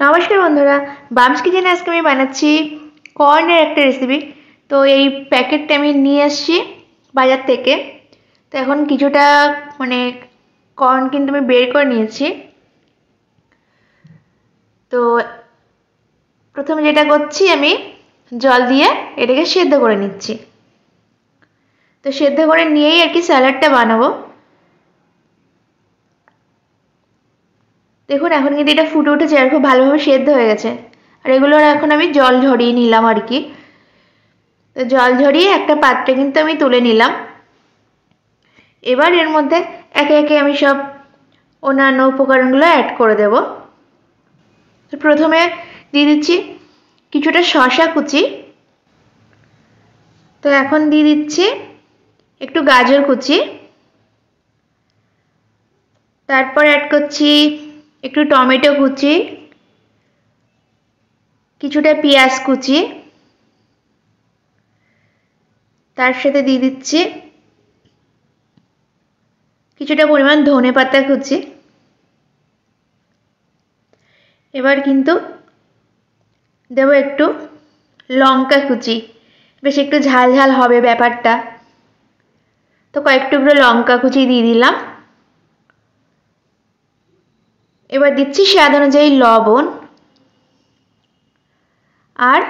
নমস্কার বন্ধুরা, বামস কিচেনে আজকে আমি বানাচ্ছি কর্নের একটা রেসিপি। তো এই প্যাকেটটা আমি নিয়ে আসছি বাজার থেকে। তো এখন কিছুটা কর্ন কিন্তু আমি বের করে নিয়েছি। তো প্রথমে যেটা করছি, আমি জল দিয়ে এটাকে সেদ্ধ করে নিচ্ছি। তো সেদ্ধ করে নিয়েই আর কি স্যালাডটা বানাবো। দেখুন এখন কিন্তু এটা ফুটে উঠেছে আর খুব ভালোভাবে সেদ্ধ হয়ে গেছে। আর এগুলোর এখন আমি জল ঝরিয়ে নিলাম আর কি। তো জল ঝরিয়ে একটা পাত্রে কিন্তু আমি তুলে নিলাম। এবার এর মধ্যে একে একে আমি সব অন্যান্য উপকরণগুলো অ্যাড করে দেব। তো প্রথমে দিয়ে দিচ্ছি কিছুটা শসা কুচি। তো এখন দিয়ে দিচ্ছি একটু গাজর কুচি। তারপর অ্যাড করছি একটু টমেটো কুচি, কিছুটা পেঁয়াজ কুচি, তার সাথে দিয়ে দিচ্ছি কিছুটা পরিমাণ ধনেপাতা কুচি। এবার কিন্তু দেব একটু লঙ্কা কুচি, বেশ একটু ঝাল ঝাল হবে ব্যাপারটা। তো কয়েক টুকরো লঙ্কা কুচি দিয়ে দিলাম। এবার দিচ্ছি স্বাদ অনুযায়ী লবণ, আর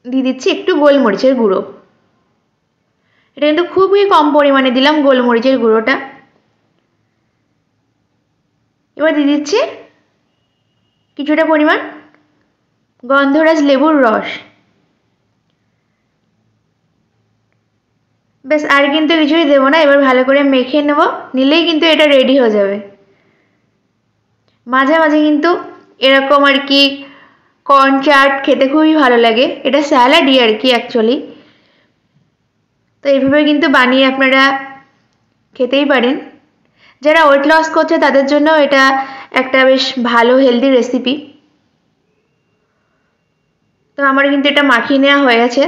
দিয়ে দিচ্ছি একটু গোলমরিচের গুঁড়ো। এটা কিন্তু খুবই কম পরিমাণে দিলাম গোলমরিচের গুঁড়োটা। এবার দিয়ে দিচ্ছি কিছুটা পরিমাণ গন্ধরাজ লেবুর রস। ব্যাস, আর কিন্তু কিছুই দেবো না। এবার ভালো করে মেখে নেব, নিলেই কিন্তু এটা রেডি হয়ে যাবে। মাঝে মাঝে কিন্তু এরকম আর কি কর্ন চাট খেতে খুবই ভালো লাগে। এটা স্যালাডই আর কি অ্যাকচুয়ালি। তো এইভাবে কিন্তু বানিয়ে আপনারা খেতেই পারেন। যারা ওয়েট লস করছে তাদের জন্য এটা একটা বেশ ভালো হেলদি রেসিপি। তো আমার কিন্তু এটা মাখিয়ে নেওয়া হয়ে গেছে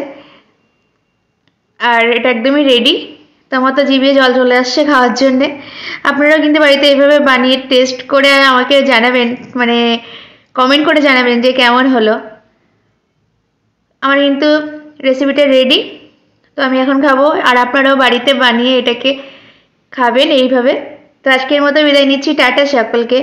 আর এটা একদমই রেডি। তো আমার তো জিভে জল চলে আসছে খাওয়ার জন্যে। আপনারাও কিন্তু বাড়িতে এইভাবে বানিয়ে টেস্ট করে আমাকে জানাবেন, কমেন্ট করে জানাবেন যে কেমন হলো। আমার কিন্তু রেসিপিটা রেডি। তো আমি এখন খাবো, আর আপনারাও বাড়িতে বানিয়ে এটাকে খাবেন এইভাবে। তো আজকের মতো বিদায় নিচ্ছি, টাটা সকলকে।